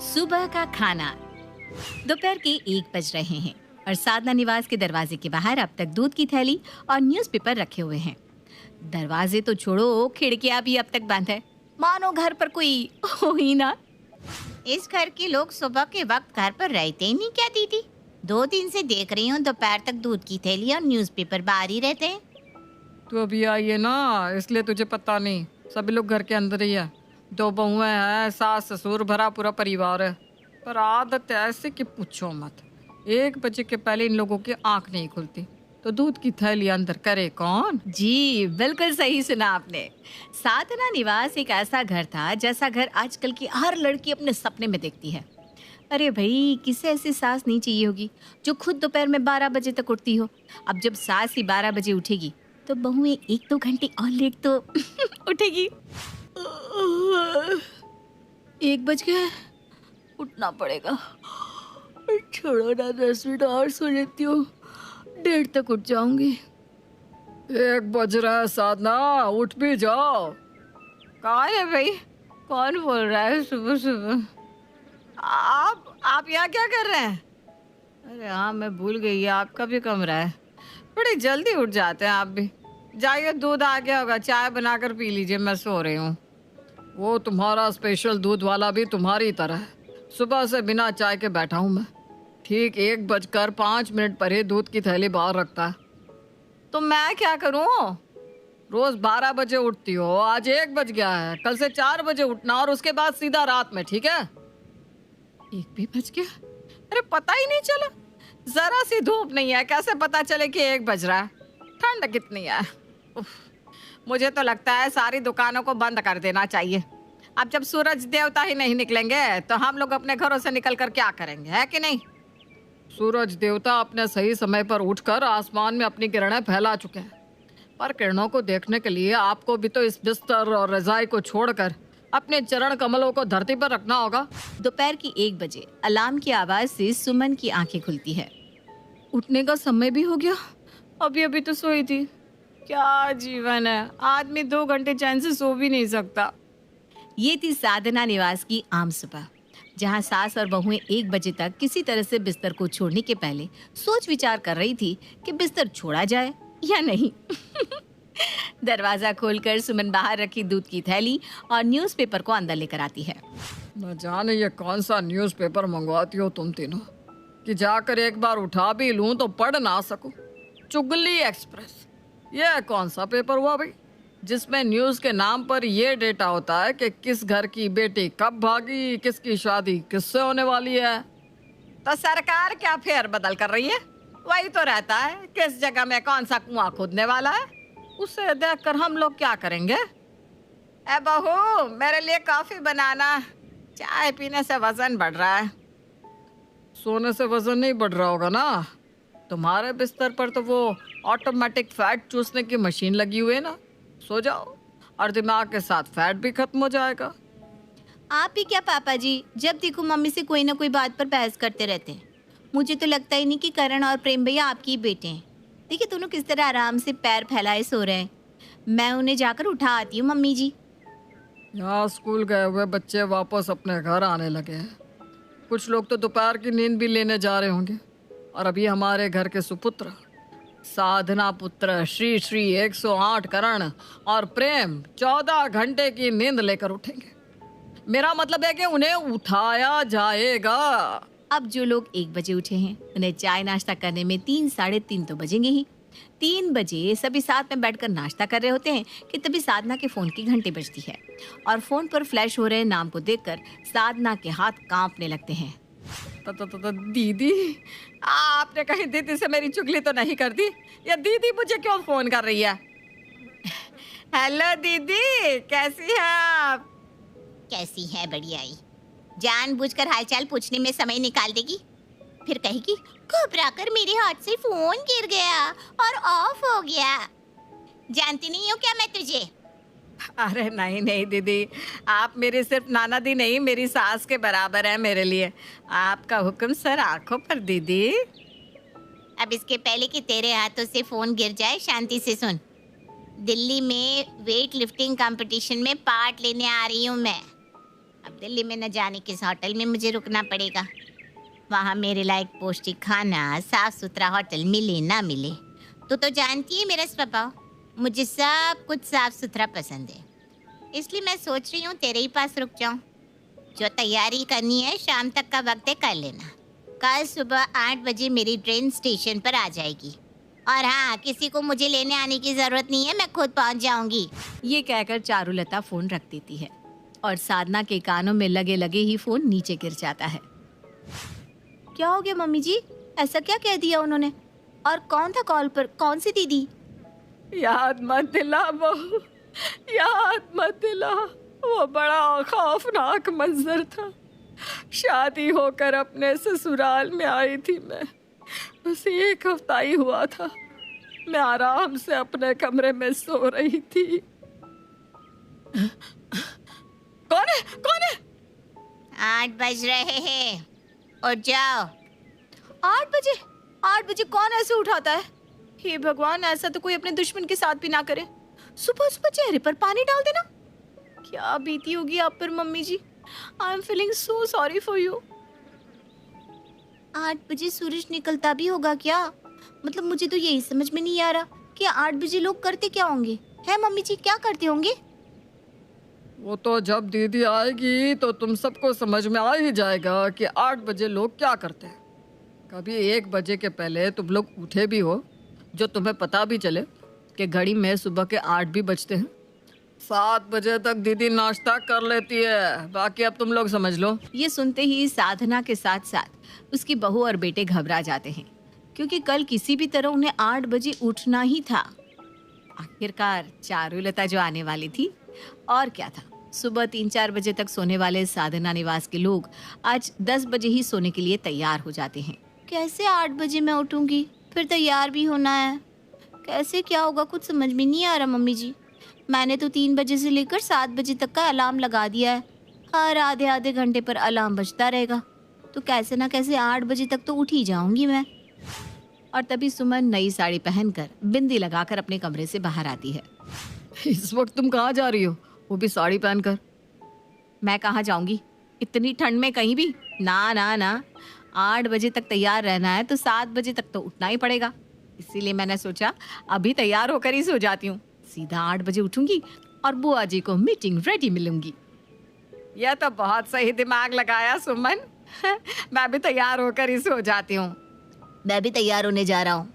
सुबह का खाना। दोपहर के 1 बज रहे हैं और साधना निवास के दरवाजे के बाहर अब तक दूध की थैली और न्यूज़पेपर रखे हुए हैं। दरवाजे तो छोड़ो, खिड़कियां भी अब तक बंद है, मानो घर पर कोई हो ही ना। इस घर के लोग सुबह के वक्त घर पर रहते ही नहीं क्या दीदी? 2 दिन से देख रही हूँ दोपहर तक दूध की थैली और न्यूज़पेपर बाहर ही रहते हैं। तू अभी आई है ना, इसलिए तुझे पता नहीं। सभी लोग घर के अंदर ही है। 2 बहुएं हैं, सास ससुर भरा पूरा परिवार है। पर आदत ऐसे कि पूछो मत। 1 बजे के पहले इन लोगों की आंख नहीं खुलती, तो दूध की थैली अंदर करे कौन? जी बिल्कुल सही सुना आपने। साधना निवास एक ऐसा घर था जैसा घर आजकल की हर लड़की अपने सपने में देखती है। अरे भाई, किसे ऐसी सास नहीं चाहिए होगी जो खुद दोपहर में 12 बजे तक उठती हो। अब जब सास ही 12 बजे उठेगी तो बहुएं 1-2 घंटे और लेट तो उठेगी। 1 बज गया, उठना पड़ेगा। छोड़ो ना, 10 मिनट और सो लेती हूँ, 1:30 तक उठ जाऊंगी। 1 बज रहा है साधना, उठ भी जाओ। कौन है भाई? कौन बोल रहा है सुबह सुबह? आप यहाँ क्या कर रहे हैं? अरे हाँ, मैं भूल गई, ये आपका भी कमरा है। बड़ी जल्दी उठ जाते हैं आप भी। जाइए, दूध आ गया होगा, चाय बनाकर पी लीजिए, मैं सो रही हूँ। वो तुम्हारा स्पेशल दूध वाला भी तुम्हारी तरह है। सुबह से बिना चाय के बैठा हूँ मैं। ठीक 1:05 पर ही दूध की थैली बाहर रखता है। तो मैं क्या करूँ? रोज 12 बजे उठती हो, आज 1 बज गया है। कल से 4 बजे उठना और उसके बाद सीधा रात में, ठीक है? 1 भी बज गया? अरे पता ही नहीं चला। जरा सी धूप नहीं है, कैसे पता चले कि 1 बज रहा है? ठंड कितनी है। उफ, मुझे तो लगता है सारी दुकानों को बंद कर देना चाहिए। अब जब सूरज देवता ही नहीं निकलेंगे तो हम लोग अपने घरों से निकल कर क्या करेंगे, है कि नहीं? सूरज देवता अपने सही समय पर उठकर आसमान में अपनी किरणें फैला चुके हैं, पर किरणों को देखने के लिए आपको भी तो इस बिस्तर और रजाई को छोड़कर अपने चरण कमलों को धरती पर रखना होगा। दोपहर की 1 बजे अलार्म की आवाज से सुमन की आंखें खुलती है। उठने का समय भी हो गया, अभी अभी तो सोई थी। क्या जीवन है, आदमी 2 घंटे चैन से सो भी नहीं सकता। ये थी साधना निवास की आम सुबह, जहां सास और बहुएं 1 बजे तक किसी तरह से बिस्तर को छोड़ने के पहले सोच विचार कर रही थी कि बिस्तर छोड़ा जाए या नहीं। दरवाजा खोलकर सुमन बाहर रखी दूध की थैली और न्यूज़पेपर को अंदर लेकर आती है। न जाने ये कौन सा न्यूज़पेपर मंगवाती हो तुम तीनों, कि जाकर एक बार उठा भी लूं तो पढ़ ना सकूं। चुगली एक्सप्रेस, ये कौन सा पेपर हुआ भाई, जिसमें न्यूज़ के नाम पर ये डेटा होता है कि किस घर की बेटी कब भागी, किसकी शादी किससे होने वाली है। तो सरकार क्या फेर बदल कर रही है? वही तो रहता है, किस जगह में कौन सा कुआं खोदने वाला है। उसे देखकर हम लोग क्या करेंगे? ए बहू, मेरे लिए कॉफी बनाना, चाय पीने से वजन बढ़ रहा है। सोने से वजन नहीं बढ़ रहा होगा ना, तुम्हारे बिस्तर पर तो वो ऑटोमेटिक फैट चूसने की मशीन लगी हुई है ना। सो जाओ और दिमाग के साथ फैट भी खत्म हो जाएगा। आप ही क्या पापा जी, जब देखो मम्मी से कोई ना कोई बात पर बहस करते रहते हैं। मुझे तो लगता ही नहीं कि करण और प्रेम भैया आपके ही बेटे हैं। देखिए दोनों किस तरह आराम से पैर फैलाए सो रहे हैं। मैं उन्हें जाकर उठा आती हूँ मम्मी जी। यहाँ स्कूल गए हुए बच्चे वापस अपने घर आने लगे हैं। कुछ लोग तो दोपहर की नींद भी लेने जा रहे होंगे। और अभी हमारे घर के सुपुत्र साधना पुत्र श्री श्री 108 करण और प्रेम 14 घंटे की नींद लेकर उठेंगे। मेरा मतलब है कि उन्हें उठाया जाएगा। अब जो लोग 1 बजे उठे हैं, उन्हें चाय नाश्ता करने में 3 साढ़े 3 तो बजेंगे ही। 3 बजे सभी साथ में बैठकर नाश्ता कर रहे होते हैं कि तभी साधना के फोन की घंटी बजती है और फोन पर फ्लैश हो रहे नाम को देखकर साधना के हाथ कांपने लगते हैं। दीदी, आपने कहीं दीदी से मेरी चुगली तो नहीं कर दी? या दीदी मुझे क्यों फोन कर रही है? हेलो दीदी, कैसी हैं आप? कैसी है बढ़िया ही। जानबूझकर हालचाल पूछने में समय निकाल देगी, फिर कहेगी घबरा कर मेरे हाथ से फोन गिर गया और ऑफ हो गया। जानती नहीं हो क्या मैं तुझे? अरे नहीं नहीं दीदी, आप मेरी सिर्फ नाना दी नहीं, मेरी सास के बराबर है मेरे लिए। आपका हुक्म सर आंखों पर दीदी। अब इसके पहले कि तेरे हाथों से फोन गिर जाए, शांति से सुन। दिल्ली में वेट लिफ्टिंग कंपटीशन में पार्ट लेने आ रही हूँ मैं। अब दिल्ली में न जाने किस होटल में मुझे रुकना पड़ेगा। वहाँ मेरे लायक पौष्टिक खाना, साफ सुथरा होटल मिले ना मिले। तू तो जानती है मेरा स्वभाव, मुझे सब कुछ साफ सुथरा पसंद है। इसलिए मैं सोच रही हूँ तेरे ही पास रुक जाऊँ। जो तैयारी करनी है शाम तक का वक्त है, कर लेना। कल सुबह 8 बजे मेरी ट्रेन स्टेशन पर आ जाएगी। और हाँ, किसी को मुझे लेने आने की जरूरत नहीं है, मैं खुद पहुँच जाऊंगी। ये कहकर चारुलता फोन रख देती है और साधना के कानों में लगे लगे ही फोन नीचे गिर जाता है। क्या हो गया मम्मी जी? ऐसा क्या कह दिया उन्होंने? और कौन था कॉल पर? कौन सी दीदी? याद मत दिला बहू, याद मत दिला। वो बड़ा खौफनाक मंजर था। शादी होकर अपने ससुराल में आई थी मैं, बस 1 हफ्ता ही हुआ था। मैं आराम से अपने कमरे में सो रही थी। कौन है? कौन है? 8 बज रहे हैं, उठ जाओ। 8 बजे? 8 बजे कौन ऐसे उठाता है? हे भगवान, ऐसा तो कोई अपने दुश्मन के साथ भी ना करे। सुबह सुबह चेहरे पर पानी डाल देना। क्या बीती होगी आप पर mummy ji. I am feeling so sorry for you. 8 बजे सूरज निकलता भी होगा क्या? मतलब मुझे तो यही समझ में नहीं आ रहा कि 8 बजे लोग करते क्या होंगे। है मम्मी जी, क्या करते होंगे? वो तो जब दीदी आएगी तो तुम सबको समझ में आ ही जाएगा कि 8 बजे लोग क्या करते हैं। कभी 1 बजे के पहले तुम लोग उठे भी हो, जो तुम्हें पता भी चले कि घड़ी में सुबह के 8 भी बजते हैं। 7 बजे तक दीदी नाश्ता कर लेती है, बाकी अब तुम लोग समझ लो। ये सुनते ही साधना के साथ साथ उसकी बहू और बेटे घबरा जाते हैं, क्योंकि कल किसी भी तरह उन्हें 8 बजे उठना ही था। आखिरकार चारुलता जो आने वाली थी, और क्या था। सुबह 3-4 बजे तक सोने वाले साधना निवास के लोग आज 10 बजे ही सोने के लिए तैयार हो जाते हैं। कैसे 8 बजे मैं उठूंगी? फिर तैयार भी होना है। कैसे क्या होगा, कुछ समझ में नहीं आ रहा मम्मी जी। मैंने तो 3 बजे से लेकर 7 बजे तक का अलार्म लगा दिया है। हर आधे आधे घंटे पर अलार्म बजता रहेगा, तो कैसे ना कैसे 8 बजे तक तो उठ ही जाऊंगी मैं। और तभी सुमन नई साड़ी पहनकर बिंदी लगाकर अपने कमरे से बाहर आती है। इस वक्त तुम कहाँ जा रही हो, वो भी साड़ी पहनकर? मैं कहाँ जाऊंगी इतनी ठंड में, कहीं भी ना ना ना। 8 बजे तक तैयार रहना है तो 7 बजे तक तो उठना ही पड़ेगा। इसीलिए मैंने सोचा अभी तैयार होकर ही सो जाती हूँ। सीधा 8 बजे उठूंगी और बुआ जी को मीटिंग रेडी मिलूंगी। यह तो बहुत सही दिमाग लगाया सुमन। मैं भी तैयार होकर ही सो जाती हूँ। मैं भी तैयार होने जा रहा हूँ।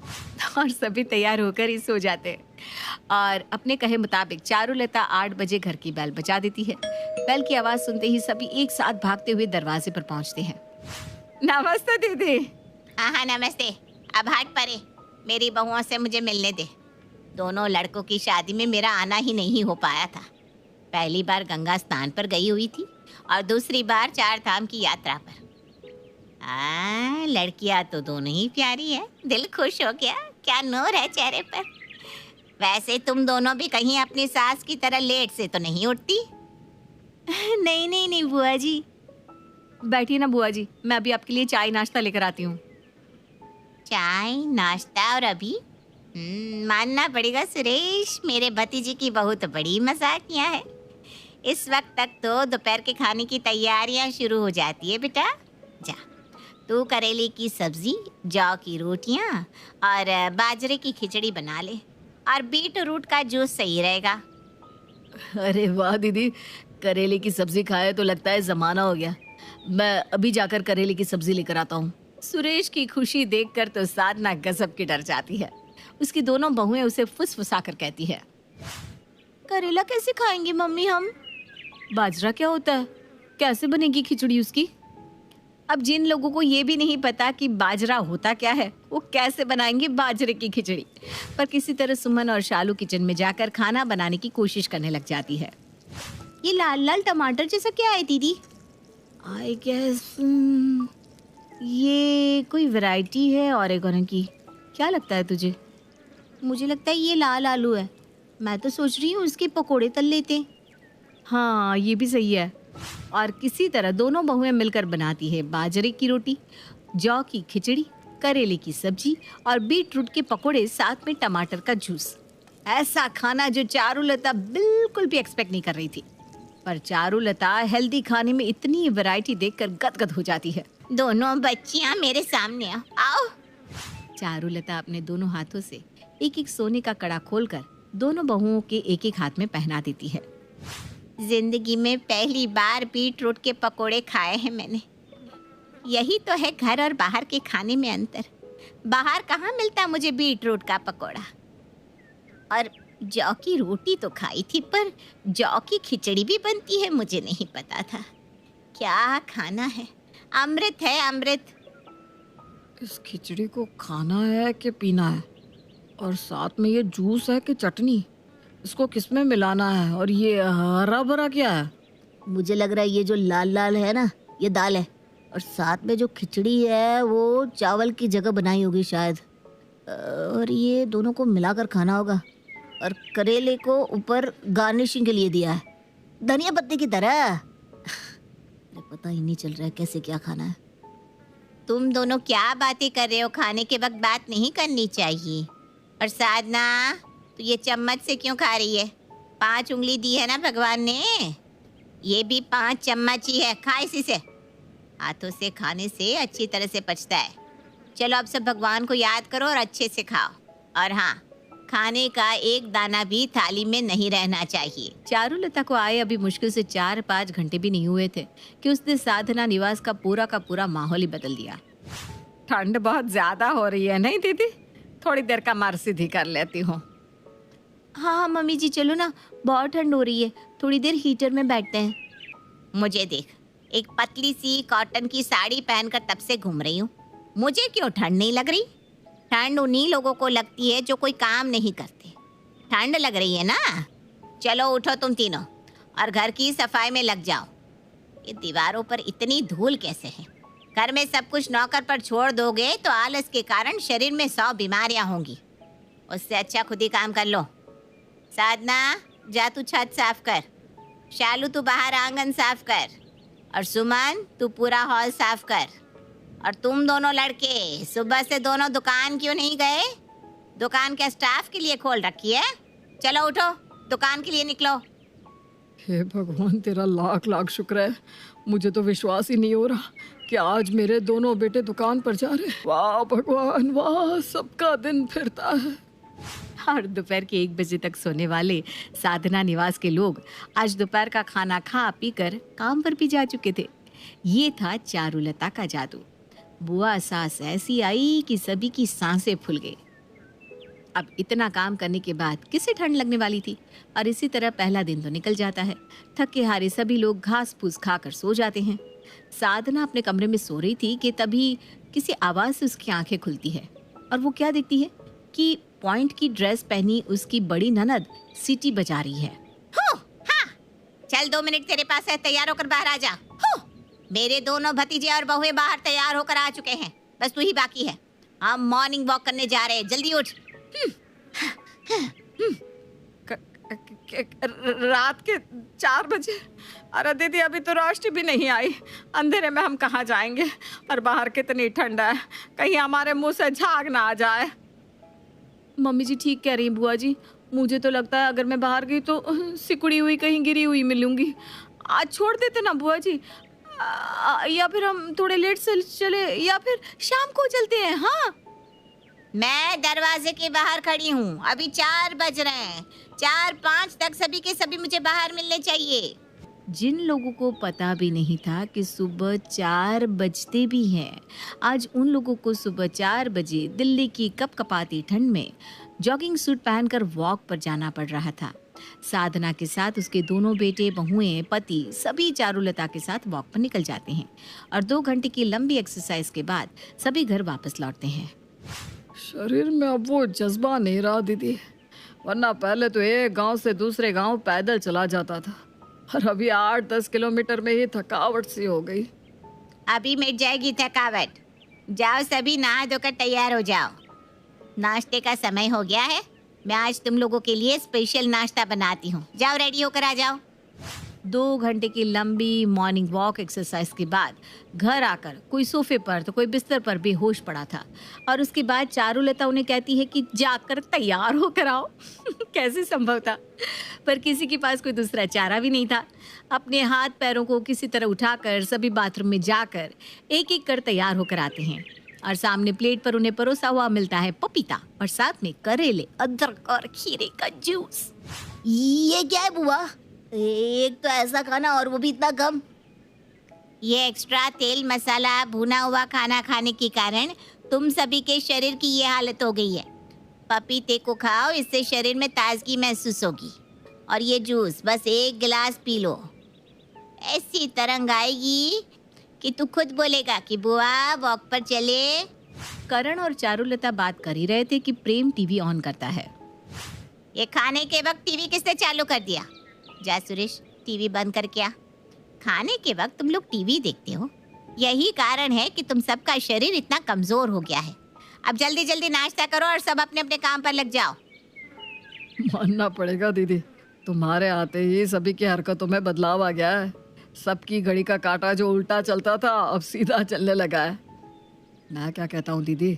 और सभी तैयार होकर ही सो जाते हैं। और अपने कहे मुताबिक चारुलता 8 बजे घर की बेल बजा देती है। बेल की आवाज़ सुनते ही सभी एक साथ भागते हुए दरवाजे पर पहुंचते हैं। नमस्ते दीदी। हाँ नमस्ते। अब हट परे, मेरी बहुओं से मुझे मिलने दे। दोनों लड़कों की शादी में मेरा आना ही नहीं हो पाया था। पहली बार गंगा स्नान पर गई हुई थी और दूसरी बार 4 धाम की यात्रा पर। लड़कियां तो दोनों ही प्यारी है, दिल खुश हो गया। क्या नूर है चेहरे पर। वैसे तुम दोनों भी कहीं अपनी सास की तरह लेट से तो नहीं उठती? नहीं नहीं नहीं बुआ जी। बैठिए ना बुआ जी, मैं अभी आपके लिए चाय नाश्ता लेकर आती हूँ। चाय नाश्ता और अभी? मानना पड़ेगा सुरेश, मेरे भतीजे की बहू तो बड़ी मजाकिया है। इस वक्त तक तो दोपहर के खाने की तैयारियां शुरू हो जाती है। बेटा जा, तू करेले की सब्जी, जौ की रोटियां और बाजरे की खिचड़ी बना ले। और बीट रूट का जूस सही रहेगा। अरे वाह दीदी, करेले की सब्जी खाए तो लगता है जमाना हो गया। मैं अभी जाकर करेले की सब्जी लेकर आता हूँ। सुरेश की खुशी देखकर तो साधना गजब की डर जाती है। उसकी दोनों बहुएं उसे फुसफुसा कर कहती है, करेला कैसे खाएंगे मम्मी हम? बाजरा क्या होता है? कैसे बनेगी खिचड़ी उसकी? अब जिन लोगों को ये भी नहीं पता कि बाजरा होता क्या है, वो कैसे बनाएंगे बाजरे की खिचड़ी। पर किसी तरह सुमन और शालू किचन में जाकर खाना बनाने की कोशिश करने लग जाती है। ये लाल लाल टमाटर जैसा क्या है दीदी? आई गेस ये कोई वैरायटी है ऑरेगोनो की। क्या लगता है तुझे? मुझे लगता है ये लाल आलू है। मैं तो सोच रही हूँ इसके पकोड़े तल लेते। हाँ ये भी सही है। और किसी तरह दोनों बहुएं मिलकर बनाती है बाजरे की रोटी, जौ की खिचड़ी, करेले की सब्जी और बीट रूट के पकोड़े, साथ में टमाटर का जूस। ऐसा खाना जो चारुलता बिल्कुल भी एक्सपेक्ट नहीं कर रही थी। पर चारुलता हेल्दी खाने में इतनी वैरायटी देखकर गदगद हो जाती है। दोनों बच्चियां मेरे सामने आओ। आओ। चारुलता अपने दोनों हाथों से एक एक सोने का कड़ा खोलकर दोनों बहुओं के एक एक हाथ में पहना देती है। जिंदगी में पहली बार बीटरूट के पकोड़े खाए हैं मैंने। यही तो है घर और बाहर के खाने में अंतर। बाहर कहाँ मिलता मुझे बीटरूट का पकोड़ा। और जौ की रोटी तो खाई थी, पर जौ की खिचड़ी भी बनती है मुझे नहीं पता था। क्या खाना है, अमृत है अमृत। इस खिचड़ी को खाना है कि पीना है? और साथ में ये जूस है कि चटनी? इसको किसमें मिलाना है? और ये हरा भरा क्या है? मुझे लग रहा है ये जो लाल लाल है ना, ये दाल है। और साथ में जो खिचड़ी है वो चावल की जगह बनाई होगी शायद। और ये दोनों को मिलाकर खाना होगा। और करेले को ऊपर गार्निशिंग के लिए दिया है, धनिया पत्ते की तरह। अरे पता ही नहीं चल रहा है कैसे क्या खाना है। तुम दोनों क्या बातें कर रहे हो? खाने के वक्त बात नहीं करनी चाहिए। और साधना, तो ये चम्मच से क्यों खा रही है? 5 उंगली दी है ना भगवान ने, ये भी 5 चम्मच ही है। खा इसी से। हाथों से खाने से अच्छी तरह से पचता है। चलो अब सब भगवान को याद करो और अच्छे से खाओ। और हाँ, खाने का एक दाना भी थाली में नहीं रहना चाहिए। चारुलता को आए अभी मुश्किल से 4-5 घंटे भी नहीं हुए थे कि उसने साधना निवास का पूरा माहौल ही बदल दिया। ठंड बहुत ज्यादा हो रही है नहीं दीदी? थोड़ी देर का मार सीधी कर लेती हूँ। हाँ मम्मी जी, चलो ना, बहुत ठंड हो रही है, थोड़ी देर हीटर में बैठते हैं। मुझे देख, एक पतली सी कॉटन की साड़ी पहनकर तब से घूम रही हूँ। मुझे क्यों ठंड नहीं लग रही? ठंड उन्हीं लोगों को लगती है जो कोई काम नहीं करते। ठंड लग रही है ना? चलो उठो तुम तीनों और घर की सफाई में लग जाओ। ये दीवारों पर इतनी धूल कैसे है? घर में सब कुछ नौकर पर छोड़ दोगे तो आलस के कारण शरीर में 100 बीमारियां होंगी। उससे अच्छा खुद ही काम कर लो। साधना, जा तू छत साफ कर। शालू, तू बाहर आंगन साफ कर। और सुमन, तू पूरा हॉल साफ कर। और तुम दोनों लड़के सुबह से दोनों दुकान क्यों नहीं गए? दुकान क्या स्टाफ के लिए खोल रखी है? चलो उठो, दुकान के लिए निकलो। हे भगवान, तेरा लाख लाख शुक्र है। मुझे तो विश्वास ही नहीं हो रहा कि आज मेरे दोनों बेटे दुकान पर जा रहे। वाह भगवान वाह, सबका दिन फिरता है। और दोपहर के 1 बजे तक सोने वाले साधना निवास के लोग आज दोपहर का खाना खा पी कर काम पर भी जा चुके थे। ये था चारुलता का जादू। बुआ सास ऐसी आई कि सभी की सांसें फूल गई। अब इतना काम करने के बाद किसे ठंड लगने वाली थी? और इसी तरह पहला दिन तो निकल जाता है। थके हारे सभी लोग घास फूस खाकर सो जाते हैं। साधना अपने कमरे में सो रही थी कि तभी किसी आवाज से उसकी आंखें खुलती है और वो क्या देखती है कि पॉइंट की ड्रेस पहनी उसकी बड़ी ननद सीटी बजा रही है। हाँ, चल 2 मिनट तेरे पास है, तैयार होकर बाहर आ जा। मेरे दोनों भतीजे और बहुएं बाहर तैयार होकर आ चुके हैं, बस तू ही बाकी है। हम मॉर्निंग वॉक करने जा रहे हैं, जल्दी उठ। रात के 4 बजे? अरे दीदी, अभी तो रोशनी भी नहीं आई। अंधेरे में हम कहाँ जाएंगे? और बाहर कितनी ठंड है, कहीं हमारे मुंह से झाग ना आ जाए। मम्मी जी ठीक कह रही हैं बुआ जी। मुझे तो लगता है अगर मैं बाहर गई तो सिकुड़ी हुई कहीं गिरी हुई मिलूंगी। आज छोड़ देते ना बुआ जी, या फिर हम थोड़े लेट से चले, या फिर शाम को चलते हैं। हाँ, मैं दरवाजे के बाहर खड़ी हूँ, अभी 4 बज रहे हैं। 4-5 तक सभी के सभी मुझे बाहर मिलने चाहिए। जिन लोगों को पता भी नहीं था कि सुबह 4 बजते भी हैं, आज उन लोगों को सुबह 4 बजे दिल्ली की कपकपाती ठंड में जॉगिंग सूट पहनकर वॉक पर जाना पड़ रहा था। साधना के साथ उसके दोनों बेटे, बहुएं, पति सभी चारुलता के साथ वॉक पर निकल जाते हैं और 2 घंटे की लंबी एक्सरसाइज के बाद सभी घर वापस लौटते हैं। शरीर में अब वो जज्बा नहीं रहा दीदी, वरना पहले तो एक गांव से दूसरे गांव पैदल चला जाता था और अभी 8-10 किलोमीटर में ही थकावट सी हो गई। अभी मिट जाएगी थकावट। जाओ सभी नहा धोकर तैयार हो जाओ, नाश्ते का समय हो गया है। मैं आज तुम लोगों के लिए स्पेशल नाश्ता बनाती हूँ, जाओ रेडी होकर आ जाओ। 2 घंटे की लंबी मॉर्निंग वॉक एक्सरसाइज के बाद घर आकर कोई सोफे पर तो कोई बिस्तर पर बेहोश पड़ा था। और उसके बाद चारुलता उन्हें कहती है कि जाकर तैयार होकर आओ। कैसे संभव था? पर किसी के पास कोई दूसरा चारा भी नहीं था। अपने हाथ पैरों को किसी तरह उठाकर सभी बाथरूम में जाकर एक एक कर तैयार होकर आते हैं और सामने प्लेट पर उन्हें परोसा हुआ मिलता है पपीता और साथ में करेले, अदरक और खीरे का जूस। ये क्या है बुआ? एक तो ऐसा खाना और वो भी इतना कम। ये एक्स्ट्रा तेल मसाला भुना हुआ खाना खाने के कारण तुम सभी के शरीर की ये हालत हो गई है। पपीते को खाओ, इससे शरीर में ताजगी महसूस होगी। और ये जूस बस 1 गिलास पी लो, ऐसी तरंग आएगी कि तू खुद बोलेगा कि बुआ वॉक पर चले। करण और चारुलता बात कर ही रहे थे कि प्रेम टीवी ऑन करता है। ये खाने के वक्त टीवी किसने चालू कर दिया? जा सुरेश, टीवी बंद करके आ। खाने के वक्त तुम लोग टीवी देखते हो, यही कारण है कि तुम सबका शरीर इतना कमजोर हो गया है। अब जल्दी जल्दी नाश्ता करो और सब अपने अपने काम पर लग जाओ। मानना पड़ेगा दीदी, तुम्हारे आते ही सभी की हरकतों में बदलाव आ गया है। सबकी घड़ी का काटा जो उल्टा चलता था अब सीधा चलने लगा है। मैं क्या कहता हूँ दीदी,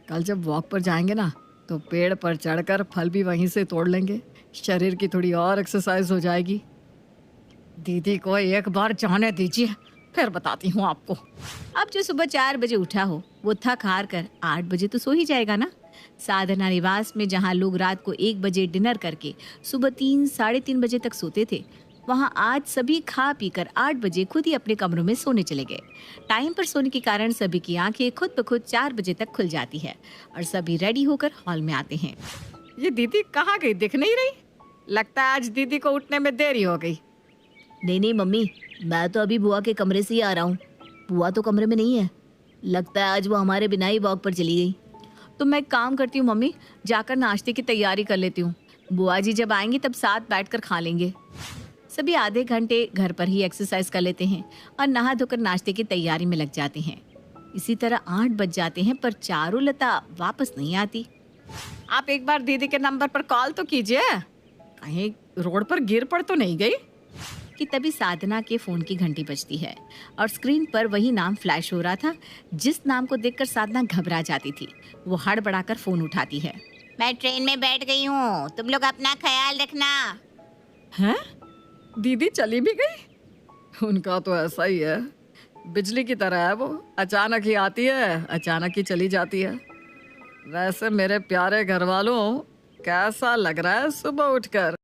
कल जब वॉक पर जाएंगे ना तो पेड़ पर चढ़कर फल भी वहीं से तोड़ लेंगे, शरीर की थोड़ी और एक्सरसाइज हो जाएगी। दीदी को एक बार जाने दीजिए, फिर बताती हूँ आपको। अब जो सुबह 4 बजे उठा हो वो थक हार कर 8 बजे तो सो ही जाएगा ना। साधना निवास में जहाँ लोग रात को 1 बजे डिनर करके सुबह 3 साढ़े 3 बजे तक सोते थे, वहाँ आज सभी खा पीकर 8 बजे खुद ही अपने कमरों में सोने चले गए। टाइम पर सोने के कारण सभी की आंखें खुद ब खुद 4 बजे तक खुल जाती है और सभी रेडी होकर हॉल में आते हैं। ये दीदी कहाँ गई, दिख नहीं रही। लगता है आज दीदी को उठने में देरी हो गई। नहीं मम्मी, मैं तो अभी बुआ के कमरे से ही आ रहा हूँ। बुआ तो कमरे में नहीं है, लगता है आज वो हमारे बिना ही वॉक पर चली गई। तो मैं एक काम करती हूँ मम्मी, जाकर नाश्ते की तैयारी कर लेती हूँ। बुआ जी जब आएंगी तब साथ बैठकर खा लेंगे। सभी आधे घंटे घर पर ही एक्सरसाइज कर लेते हैं और नहा धोकर नाश्ते की तैयारी में लग जाते हैं। इसी तरह 8 बज जाते हैं पर चारुलता वापस नहीं आती। आप एक बार दीदी के नंबर पर कॉल तो कीजिए, कहीं रोड पर गिर पड़ तो नहीं गई। कि तभी साधना के फोन की घंटी बजती है और स्क्रीन पर वही नाम फ्लैश हो रहा था जिस नाम को देखकर साधना घबरा जाती थी। वो हड़बड़ाकर फोन उठाती है। मैं ट्रेन में बैठ गई हूँ, तुम लोग अपना ख्याल रखना। हैं? दीदी चली भी गई? उनका तो ऐसा ही है, बिजली की तरह है वो, अचानक ही आती है अचानक ही चली जाती है। वैसे मेरे प्यारे घर वालों, कैसा लग रहा है सुबह उठकर?